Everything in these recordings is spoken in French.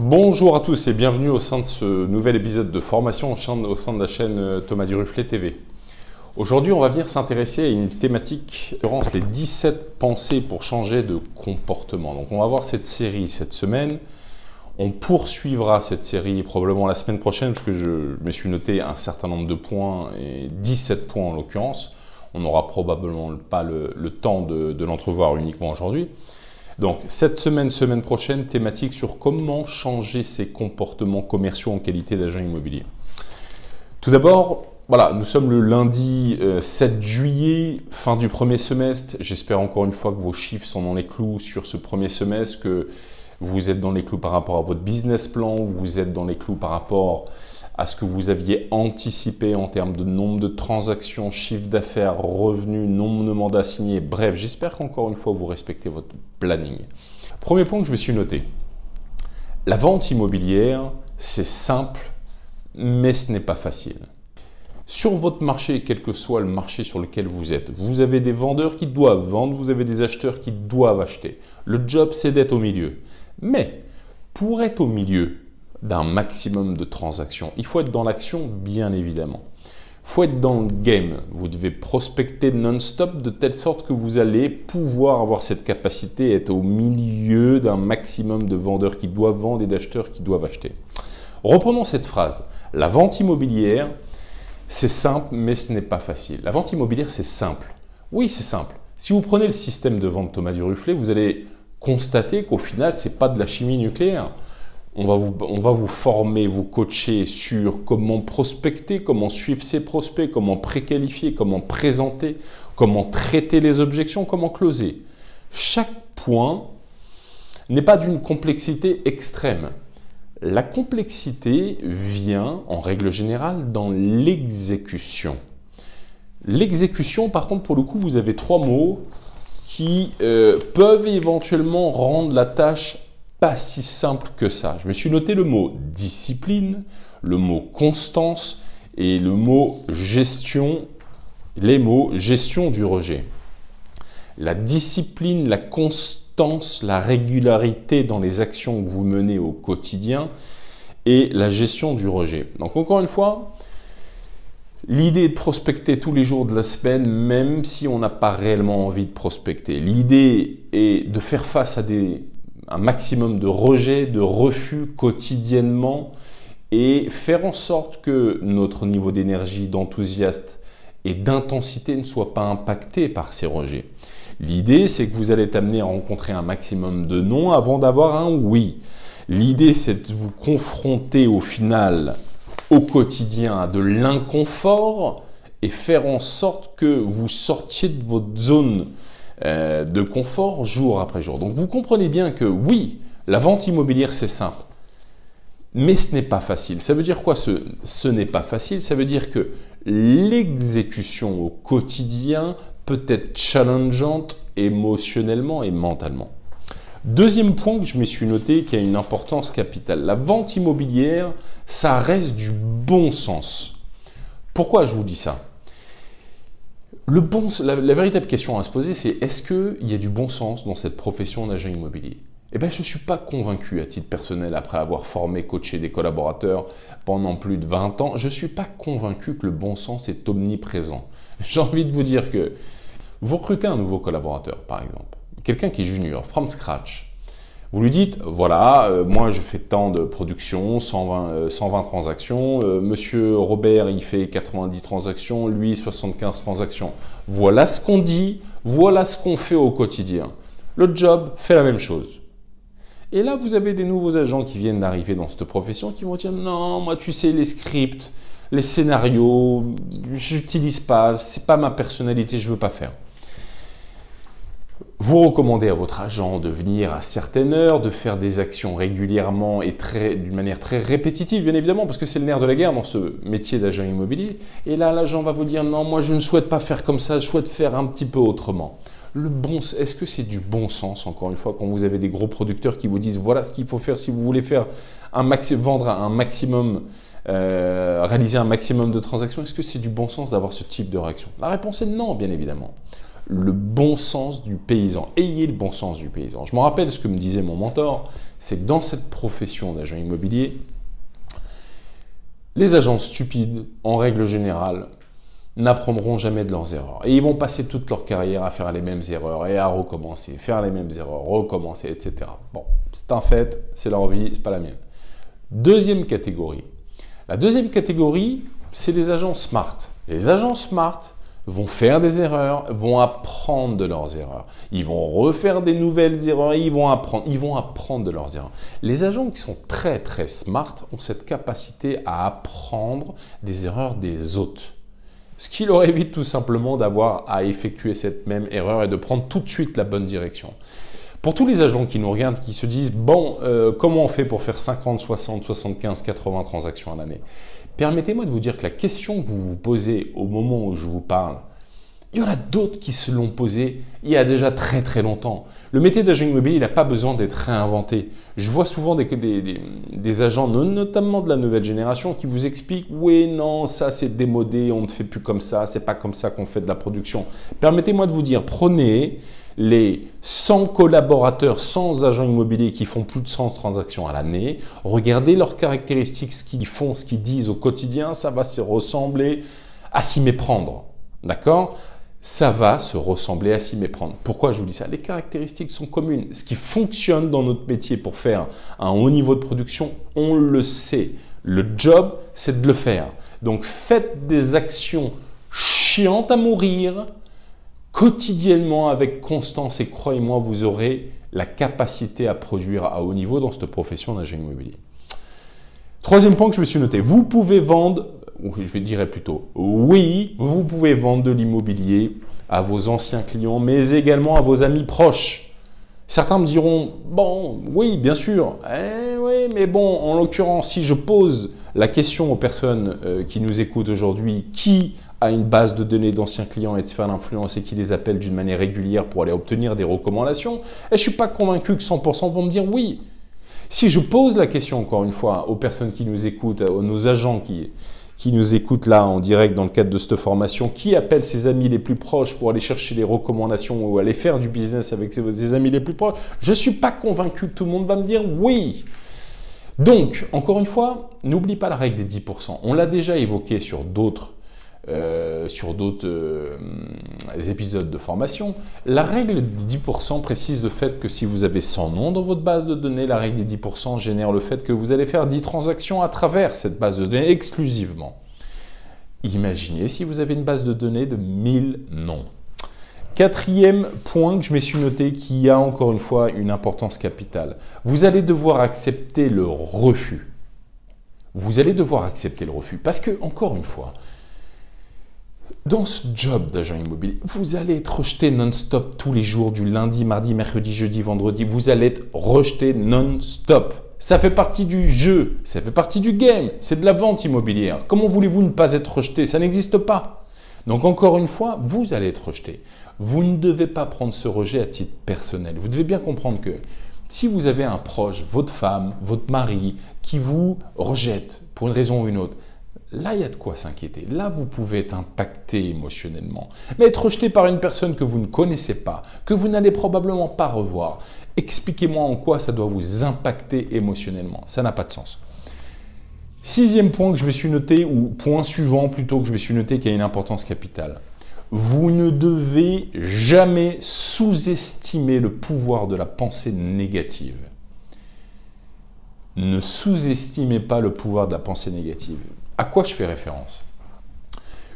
Bonjour à tous et bienvenue au sein de ce nouvel épisode de formation au sein de la chaîne Thomas Duruflet TV. Aujourd'hui, on va venir s'intéresser à une thématique, les 17 pensées pour changer de comportement. Donc on va voir cette série cette semaine. On poursuivra cette série probablement la semaine prochaine parce que je me suis noté un certain nombre de points, et 17 points en l'occurrence. On n'aura probablement pas le temps de l'entrevoir uniquement aujourd'hui. Donc, cette semaine prochaine, thématique sur comment changer ses comportements commerciaux en qualité d'agent immobilier. Tout d'abord, voilà, nous sommes le lundi 7 juillet, fin du premier semestre. J'espère encore une fois que vos chiffres sont dans les clous sur ce premier semestre, que vous êtes dans les clous par rapport à votre business plan, vous êtes dans les clous par rapport à ce que vous aviez anticipé en termes de nombre de transactions, chiffre d'affaires, revenus, nombre de mandats signés. Bref, j'espère qu'encore une fois, vous respectez votre planning. Premier point que je me suis noté. La vente immobilière, c'est simple, mais ce n'est pas facile. Sur votre marché, quel que soit le marché sur lequel vous êtes, vous avez des vendeurs qui doivent vendre, vous avez des acheteurs qui doivent acheter. Le job, c'est d'être au milieu. Mais pour être au milieu d'un maximum de transactions, il faut être dans l'action, bien évidemment. Il faut être dans le game. Vous devez prospecter non-stop de telle sorte que vous allez pouvoir avoir cette capacité, être au milieu d'un maximum de vendeurs qui doivent vendre et d'acheteurs qui doivent acheter. Reprenons cette phrase. La vente immobilière, c'est simple, mais ce n'est pas facile. La vente immobilière, c'est simple. Oui, c'est simple. Si vous prenez le système de vente Thomas Duruflet, vous allez constater qu'au final, ce n'est pas de la chimie nucléaire. On va vous former, vous coacher sur comment prospecter, comment suivre ses prospects, comment préqualifier, comment présenter, comment traiter les objections, comment closer. Chaque point n'est pas d'une complexité extrême. La complexité vient, en règle générale, dans l'exécution. L'exécution, par contre, pour le coup, vous avez trois mots qui peuvent éventuellement rendre la tâche pas si simple que ça. Je me suis noté le mot discipline, le mot constance et le mot gestion, les mots gestion du rejet. La discipline, la constance, la régularité dans les actions que vous menez au quotidien et la gestion du rejet. Donc encore une fois, l'idée est de prospecter tous les jours de la semaine, même si on n'a pas réellement envie de prospecter. L'idée est de faire face à un maximum de rejets, de refus quotidiennement et faire en sorte que notre niveau d'énergie, d'enthousiasme et d'intensité ne soit pas impacté par ces rejets. L'idée, c'est que vous allez être amené à rencontrer un maximum de non avant d'avoir un oui. L'idée, c'est de vous confronter au final, au quotidien, à de l'inconfort et faire en sorte que vous sortiez de votre zone de confort jour après jour. Donc vous comprenez bien que oui, la vente immobilière c'est simple, mais ce n'est pas facile. Ça veut dire quoi ce n'est pas facile? Ça veut dire que l'exécution au quotidien peut être challengeante émotionnellement et mentalement. Deuxième point que je me suis noté qui a une importance capitale. La vente immobilière, ça reste du bon sens. Pourquoi je vous dis ça? La véritable question à se poser, c'est est-ce qu'il y a du bon sens dans cette profession d'agent immobilier? Eh bien, je ne suis pas convaincu à titre personnel, après avoir formé, coaché des collaborateurs pendant plus de 20 ans, je ne suis pas convaincu que le bon sens est omniprésent. J'ai envie de vous dire que vous recrutez un nouveau collaborateur, par exemple, quelqu'un qui est junior, from scratch. Vous lui dites, voilà, moi je fais tant de production, 120 transactions, monsieur Robert il fait 90 transactions, lui 75 transactions. Voilà ce qu'on dit, voilà ce qu'on fait au quotidien. Le job fait la même chose. Et là, vous avez des nouveaux agents qui viennent d'arriver dans cette profession qui vont dire, non, moi tu sais, les scripts, les scénarios, j'utilise pas, c'est pas ma personnalité, je veux pas faire. Vous recommandez à votre agent de venir à certaines heures, de faire des actions régulièrement et d'une manière très répétitive, bien évidemment, parce que c'est le nerf de la guerre dans ce métier d'agent immobilier. Et là, l'agent va vous dire, non, moi je ne souhaite pas faire comme ça, je souhaite faire un petit peu autrement. Est-ce que c'est du bon sens, encore une fois, quand vous avez des gros producteurs qui vous disent, voilà ce qu'il faut faire si vous voulez faire vendre un maximum, réaliser un maximum de transactions, est-ce que c'est du bon sens d'avoir ce type de réaction? La réponse est non, bien évidemment. le bon sens du paysan. Ayez le bon sens du paysan. Je me rappelle ce que me disait mon mentor, c'est que dans cette profession d'agent immobilier, les agents stupides, en règle générale, n'apprendront jamais de leurs erreurs. Et ils vont passer toute leur carrière à faire les mêmes erreurs et à recommencer, faire les mêmes erreurs, recommencer, etc. Bon, c'est un fait, c'est leur vie, c'est pas la mienne. Deuxième catégorie. La deuxième catégorie, c'est les agents smart. Les agents smart vont faire des erreurs, vont apprendre de leurs erreurs. Ils vont refaire des nouvelles erreurs et ils vont apprendre de leurs erreurs. Les agents qui sont très très smart ont cette capacité à apprendre des erreurs des autres. Ce qui leur évite tout simplement d'avoir à effectuer cette même erreur et de prendre tout de suite la bonne direction. Pour tous les agents qui nous regardent, qui se disent « Bon, comment on fait pour faire 50, 60, 75, 80 transactions à l'année ?» Permettez-moi de vous dire que la question que vous vous posez au moment où je vous parle, il y en a d'autres qui se l'ont posée il y a déjà très très longtemps. Le métier d'agent immobilier, il n'a pas besoin d'être réinventé. Je vois souvent des agents, notamment de la nouvelle génération, qui vous expliquent « Oui, non, ça c'est démodé, on ne fait plus comme ça, c'est pas comme ça qu'on fait de la production. » Permettez-moi de vous dire, prenez les 100 collaborateurs, 100 agents immobiliers qui font plus de 100 transactions à l'année, regardez leurs caractéristiques, ce qu'ils font, ce qu'ils disent au quotidien, ça va se ressembler à s'y méprendre. D'accord ? Ça va se ressembler à s'y méprendre. Pourquoi je vous dis ça? Les caractéristiques sont communes. Ce qui fonctionne dans notre métier pour faire un haut niveau de production, on le sait. Le job, c'est de le faire. Donc faites des actions chiantes à mourir, quotidiennement avec constance et croyez-moi, vous aurez la capacité à produire à haut niveau dans cette profession d'agent immobilier. Troisième point que je me suis noté, vous pouvez vendre, ou je dirais plutôt, oui, vous pouvez vendre de l'immobilier à vos anciens clients, mais également à vos amis proches. Certains me diront, bon, oui, bien sûr, oui, mais bon, en l'occurrence, si je pose la question aux personnes qui nous écoutent aujourd'hui, qui a une base de données d'anciens clients et de sphères d'influence et qui les appelle d'une manière régulière pour aller obtenir des recommandations, et je ne suis pas convaincu que 100% vont me dire oui. Si je pose la question, encore une fois, aux personnes qui nous écoutent, à nos agents qui nous écoutent là en direct dans le cadre de cette formation, qui appelle ses amis les plus proches pour aller chercher les recommandations ou aller faire du business avec ses amis les plus proches, je ne suis pas convaincu que tout le monde va me dire oui. Donc, encore une fois, n'oublie pas la règle des 10%. On l'a déjà évoqué sur d'autres épisodes de formation. La règle des 10% précise le fait que si vous avez 100 noms dans votre base de données, la règle des 10% génère le fait que vous allez faire 10 transactions à travers cette base de données exclusivement. Imaginez si vous avez une base de données de 1000 noms. Quatrième point que je me suis noté qui a encore une fois une importance capitale. Vous allez devoir accepter le refus. Vous allez devoir accepter le refus parce que, encore une fois, dans ce job d'agent immobilier, vous allez être rejeté non-stop tous les jours, du lundi, mardi, mercredi, jeudi, vendredi. Vous allez être rejeté non-stop. Ça fait partie du jeu, ça fait partie du game. C'est de la vente immobilière. Comment voulez-vous ne pas être rejeté? Ça n'existe pas. Donc encore une fois, vous allez être rejeté. Vous ne devez pas prendre ce rejet à titre personnel. Vous devez bien comprendre que si vous avez un proche, votre femme, votre mari, qui vous rejette pour une raison ou une autre, là, il y a de quoi s'inquiéter. Là, vous pouvez être impacté émotionnellement. Mais être rejeté par une personne que vous ne connaissez pas, que vous n'allez probablement pas revoir, expliquez-moi en quoi ça doit vous impacter émotionnellement. Ça n'a pas de sens. Sixième point que je me suis noté, ou point suivant plutôt que je me suis noté qui a une importance capitale. Vous ne devez jamais sous-estimer le pouvoir de la pensée négative. Ne sous-estimez pas le pouvoir de la pensée négative. À quoi je fais référence?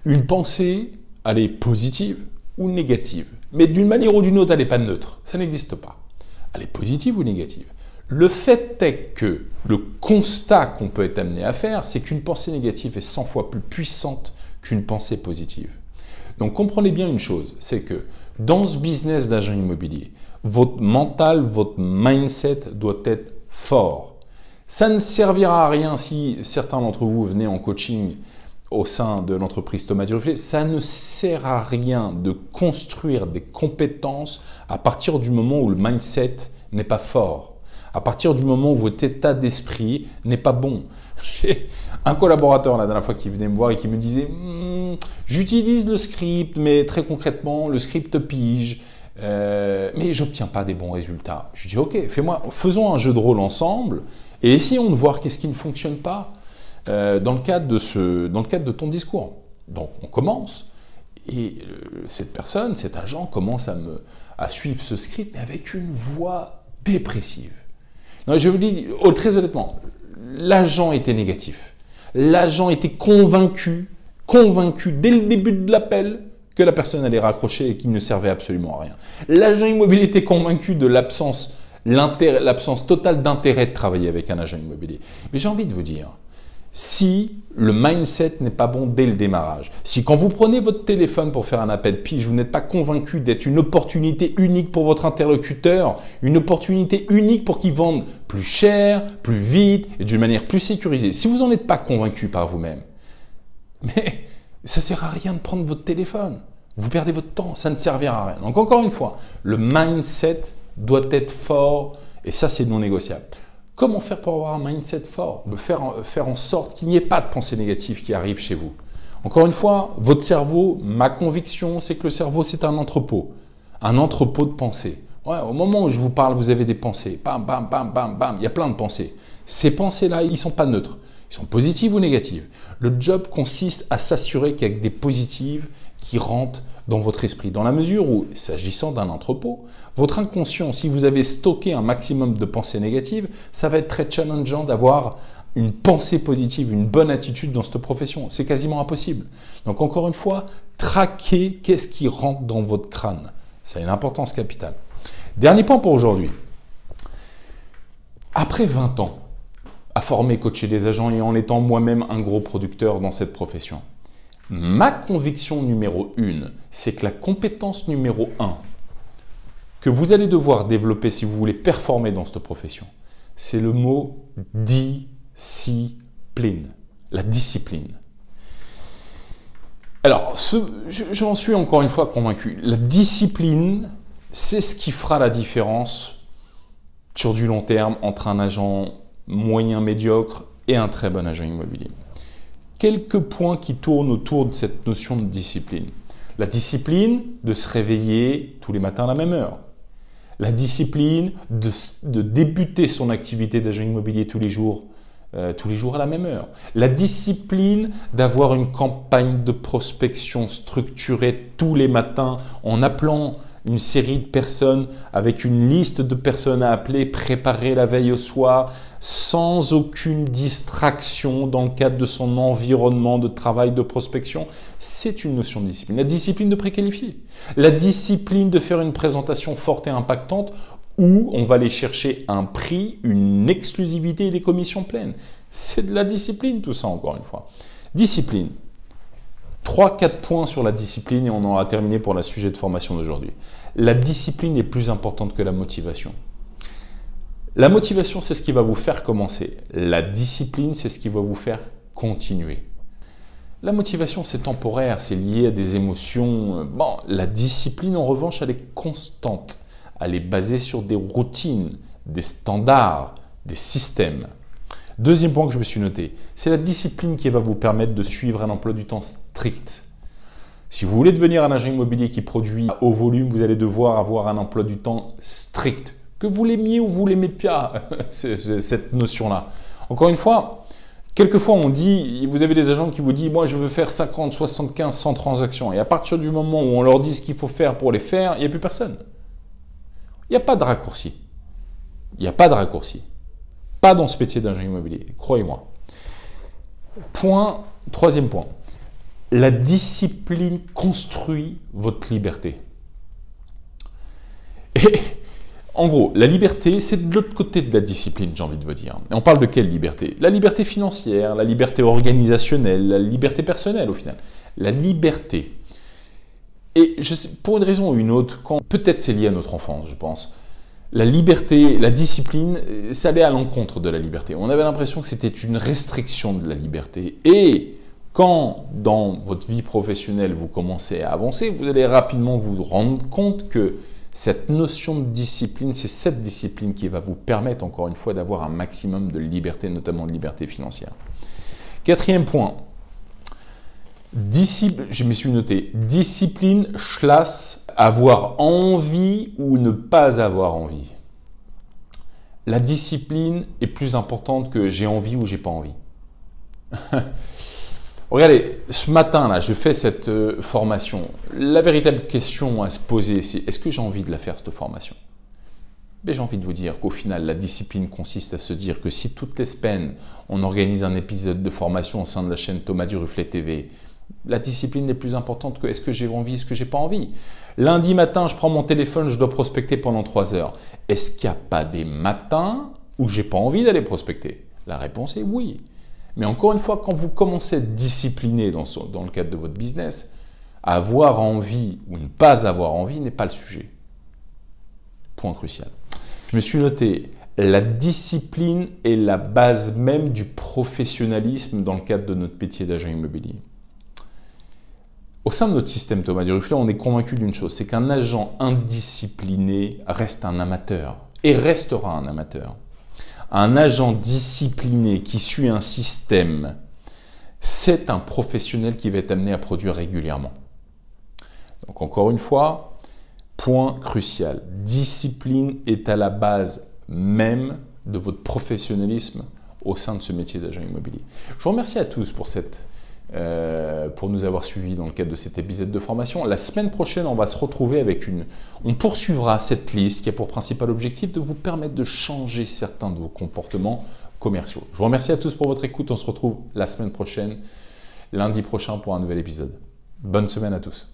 Une pensée, elle est positive ou négative. Mais d'une manière ou d'une autre, elle n'est pas neutre. Ça n'existe pas. Elle est positive ou négative. Le fait est que le constat qu'on peut être amené à faire, c'est qu'une pensée négative est 100 fois plus puissante qu'une pensée positive. Donc comprenez bien une chose, c'est que dans ce business d'agent immobilier, votre mental, votre mindset doit être fort. Ça ne servira à rien si certains d'entre vous venez en coaching au sein de l'entreprise Thomas Duruflé. Ça ne sert à rien de construire des compétences à partir du moment où le mindset n'est pas fort. À partir du moment où votre état d'esprit n'est pas bon. J'ai Un collaborateur, la dernière fois, qui venait me voir et qui me disait j'utilise le script, mais très concrètement, le script pige, mais j'obtiens pas des bons résultats. Je dis ok, faisons un jeu de rôle ensemble et essayons de voir qu'est-ce qui ne fonctionne pas dans le cadre de ton discours. Donc on commence et cette personne, cet agent commence à suivre ce script mais avec une voix dépressive. Non, je vous dis très honnêtement, l'agent était négatif. L'agent était convaincu dès le début de l'appel que la personne allait raccrocher et qu'il ne servait absolument à rien. L'agent immobilier était convaincu de l'absence totale d'intérêt de travailler avec un agent immobilier. Mais j'ai envie de vous dire, si le mindset n'est pas bon dès le démarrage, si quand vous prenez votre téléphone pour faire un appel pige, vous n'êtes pas convaincu d'être une opportunité unique pour votre interlocuteur, une opportunité unique pour qu'il vende plus cher, plus vite et d'une manière plus sécurisée, si vous n'en êtes pas convaincu par vous-même, mais ça ne sert à rien de prendre votre téléphone. Vous perdez votre temps, ça ne servira à rien. Donc encore une fois, le mindset doit être fort et ça c'est non négociable. Comment faire pour avoir un mindset fort? Faire en sorte qu'il n'y ait pas de pensée négative qui arrive chez vous. Encore une fois, votre cerveau, ma conviction, c'est que le cerveau, c'est un entrepôt de pensées. Ouais, au moment où je vous parle, vous avez des pensées. Bam, bam, bam, bam, bam, il y a plein de pensées. Ces pensées-là, ils ne sont pas neutres. Ils sont positives ou négatives. Le job consiste à s'assurer qu'il y a des positives qui rentrent dans votre esprit. Dans la mesure où, s'agissant d'un entrepôt, votre inconscient, si vous avez stocké un maximum de pensées négatives, ça va être très challengeant d'avoir une pensée positive, une bonne attitude dans cette profession. C'est quasiment impossible. Donc encore une fois, traquez qu'est-ce qui rentre dans votre crâne. Ça a une importance capitale. Dernier point pour aujourd'hui. Après 20 ans à former, coacher des agents et en étant moi-même un gros producteur dans cette profession, ma conviction numéro 1, c'est que la compétence numéro 1 que vous allez devoir développer si vous voulez performer dans cette profession, c'est le mot discipline. La discipline. Alors, j'en suis encore une fois convaincu. La discipline, c'est ce qui fera la différence sur du long terme entre un agent moyen médiocre et un très bon agent immobilier. Quelques points qui tournent autour de cette notion de discipline. La discipline de se réveiller tous les matins à la même heure. La discipline de débuter son activité d'agent immobilier tous les jours à la même heure. La discipline d'avoir une campagne de prospection structurée tous les matins en appelant une série de personnes avec une liste de personnes à appeler, préparée la veille au soir, sans aucune distraction dans le cadre de son environnement de travail de prospection. C'est une notion de discipline. La discipline de préqualifier. La discipline de faire une présentation forte et impactante où on va aller chercher un prix, une exclusivité et des commissions pleines. C'est de la discipline tout ça encore une fois. Discipline. 3-4 points sur la discipline et on en aura terminé pour le sujet de formation d'aujourd'hui. La discipline est plus importante que la motivation. La motivation, c'est ce qui va vous faire commencer. La discipline, c'est ce qui va vous faire continuer. La motivation, c'est temporaire, c'est lié à des émotions. Bon, la discipline, en revanche, elle est constante. Elle est basée sur des routines, des standards, des systèmes. Deuxième point que je me suis noté, c'est la discipline qui va vous permettre de suivre un emploi du temps strict. Si vous voulez devenir un agent immobilier qui produit à haut volume, vous allez devoir avoir un emploi du temps strict. Que vous l'aimiez ou vous l'aimez pas, cette notion-là. Encore une fois, quelquefois on dit, vous avez des agents qui vous disent, moi je veux faire 50, 75, 100 transactions. Et à partir du moment où on leur dit ce qu'il faut faire pour les faire, il n'y a plus personne. Il n'y a pas de raccourci. Il n'y a pas de raccourci. Pas dans ce métier d'agent immobilier, croyez-moi. Troisième point. La discipline construit votre liberté. Et en gros, la liberté, c'est de l'autre côté de la discipline, j'ai envie de vous dire. Et on parle de quelle liberté? La liberté financière, la liberté organisationnelle, la liberté personnelle au final. La liberté. Et je sais, pour une raison ou une autre, peut-être c'est lié à notre enfance, je pense. La liberté, la discipline, ça allait à l'encontre de la liberté. On avait l'impression que c'était une restriction de la liberté. Et quand, dans votre vie professionnelle, vous commencez à avancer, vous allez rapidement vous rendre compte que cette notion de discipline, c'est cette discipline qui va vous permettre, encore une fois, d'avoir un maximum de liberté, notamment de liberté financière. Quatrième point, je me suis noté, discipline / avoir envie ou ne pas avoir envie. La discipline est plus importante que j'ai envie ou j'ai pas envie. Regardez, ce matin, là, je fais cette formation. La véritable question à se poser, c'est est-ce que j'ai envie de la faire, cette formation? Mais j'ai envie de vous dire qu'au final, la discipline consiste à se dire que si toutes les semaines, on organise un épisode de formation au sein de la chaîne Thomas Duruflet TV, la discipline est plus importante que est-ce que j'ai envie, est-ce que j'ai pas envie. Lundi matin, je prends mon téléphone, je dois prospecter pendant 3 heures. Est-ce qu'il n'y a pas des matins où j'ai pas envie d'aller prospecter? La réponse est oui. Mais encore une fois, quand vous commencez à être discipliné dans le cadre de votre business, avoir envie ou ne pas avoir envie n'est pas le sujet. Point crucial. Je me suis noté, la discipline est la base même du professionnalisme dans le cadre de notre métier d'agent immobilier. Au sein de notre système Thomas Duruflet, on est convaincu d'une chose, c'est qu'un agent indiscipliné reste un amateur et restera un amateur. Un agent discipliné qui suit un système, c'est un professionnel qui va être amené à produire régulièrement. Donc encore une fois, point crucial, discipline est à la base même de votre professionnalisme au sein de ce métier d'agent immobilier. Je vous remercie à tous pour nous avoir suivis dans le cadre de cet épisode de formation. La semaine prochaine, on va se retrouver avec on poursuivra cette liste qui a pour principal objectif de vous permettre de changer certains de vos comportements commerciaux. Je vous remercie à tous pour votre écoute. On se retrouve la semaine prochaine, lundi prochain pour un nouvel épisode. Bonne semaine à tous.